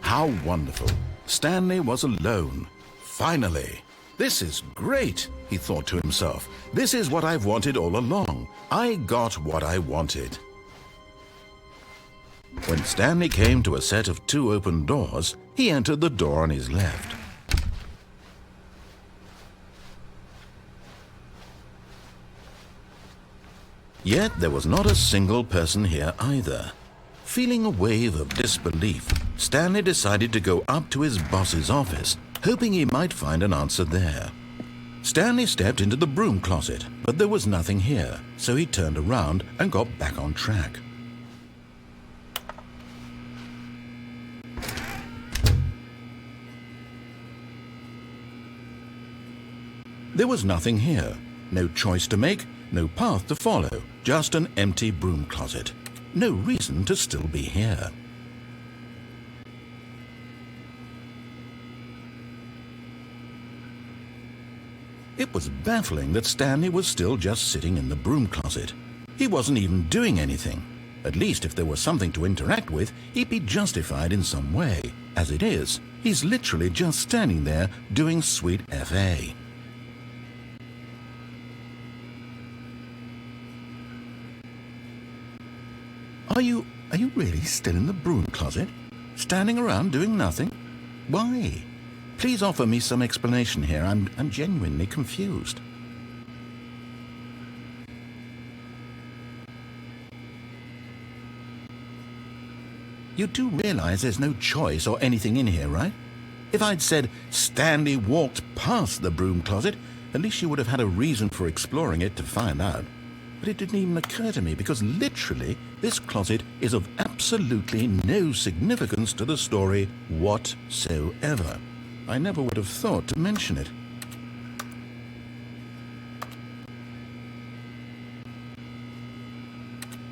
How wonderful. Stanley was alone. Finally. This is great, he thought to himself. This is what I've wanted all along. I got what I wanted. When Stanley came to a set of 2 open doors, he entered the door on his left. Yet there was not a single person here either. Feeling a wave of disbelief, Stanley decided to go up to his boss's office, hoping he might find an answer there. Stanley stepped into the broom closet, but there was nothing here, so he turned around and got back on track. There was nothing here. No choice to make, no path to follow, just an empty broom closet. No reason to still be here. It was baffling that Stanley was still just sitting in the broom closet. He wasn't even doing anything. At least if there was something to interact with, he'd be justified in some way. As it is, he's literally just standing there doing sweet FA. Are you really still in the broom closet? Standing around doing nothing? Why? Please offer me some explanation here. I'm genuinely confused. You do realize there's no choice or anything in here, right? If I'd said Stanley walked past the broom closet, at least you would have had a reason for exploring it to find out. But it didn't even occur to me because literally this closet is of absolutely no significance to the story whatsoever. I never would have thought to mention it.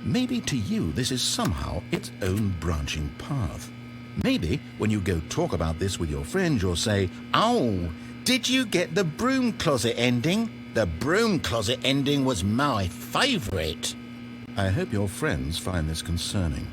Maybe to you this is somehow its own branching path. Maybe when you go talk about this with your friends you'll say, "Oh, did you get the broom closet ending? The broom closet ending was my favorite." I hope your friends find this concerning.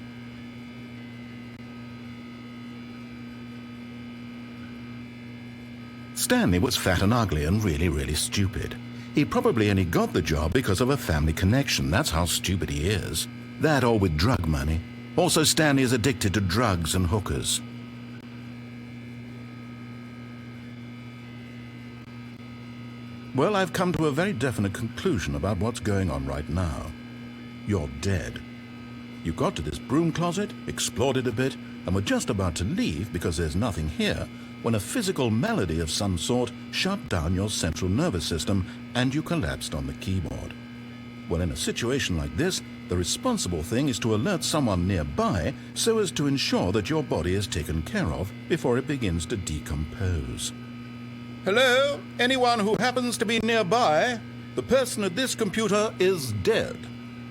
Stanley was fat and ugly and really stupid. He probably only got the job because of a family connection. That's how stupid he is. That or with drug money. Also, Stanley is addicted to drugs and hookers. Well, I've come to a very definite conclusion about what's going on right now. You're dead. You got to this broom closet, explored it a bit, and were just about to leave because there's nothing here, when a physical malady of some sort shut down your central nervous system and you collapsed on the keyboard. Well, in a situation like this, the responsible thing is to alert someone nearby so as to ensure that your body is taken care of before it begins to decompose. Hello? Anyone who happens to be nearby? The person at this computer is dead.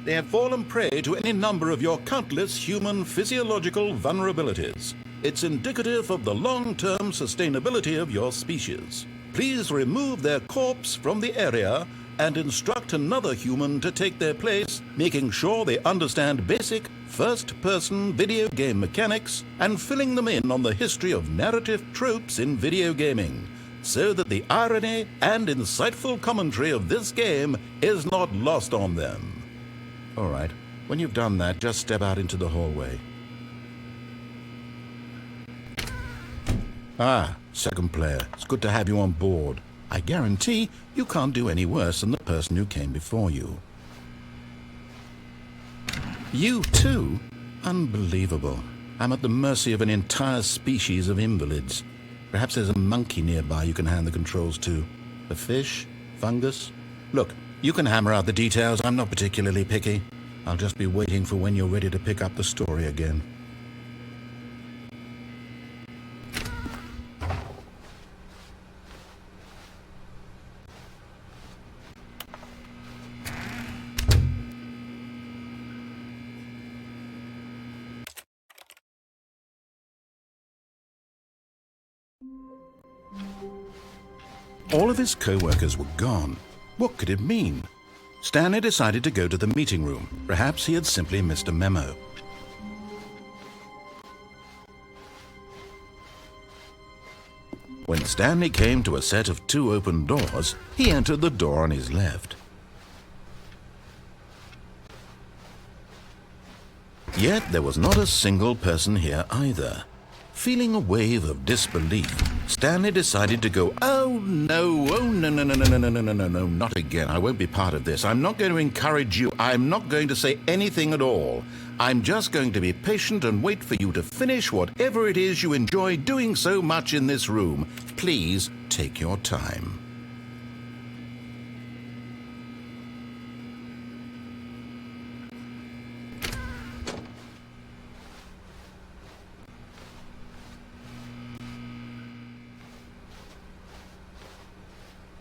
They have fallen prey to any number of your countless human physiological vulnerabilities. It's indicative of the long-term sustainability of your species. Please remove their corpse from the area and instruct another human to take their place, making sure they understand basic first-person video game mechanics and filling them in on the history of narrative tropes in video gaming, so that the irony and insightful commentary of this game is not lost on them. All right, when you've done that, just step out into the hallway. Ah, second player, it's good to have you on board. I guarantee you can't do any worse than the person who came before you. You too? Unbelievable. I'm at the mercy of an entire species of invalids. Perhaps there's a monkey nearby you can hand the controls to. A fish? Fungus? Look, you can hammer out the details. I'm not particularly picky. I'll just be waiting for when you're ready to pick up the story again. All of his co-workers were gone. What could it mean? Stanley decided to go to the meeting room. Perhaps he had simply missed a memo. When Stanley came to a set of 2 open doors, he entered the door on his left. Yet there was not a single person here either. Feeling a wave of disbelief, Stanley decided to go, oh no, not again. I won't be part of this. I'm not going to encourage you. I'm not going to say anything at all. I'm just going to be patient and wait for you to finish whatever it is you enjoy doing so much in this room. Please take your time.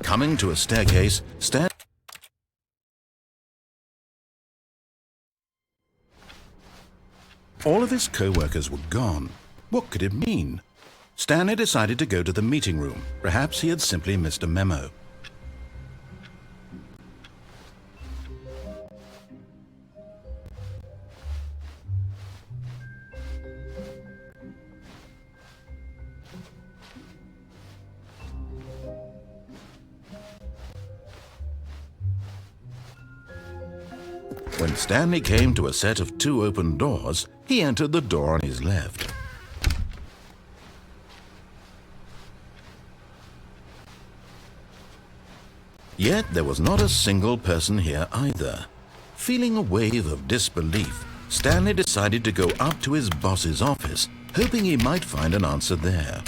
Coming to a staircase, all of his co-workers were gone. What could it mean? Stanley decided to go to the meeting room. Perhaps he had simply missed a memo. When Stanley came to a set of 2 open doors, he entered the door on his left. Yet there was not a single person here either. Feeling a wave of disbelief, Stanley decided to go up to his boss's office, hoping he might find an answer there.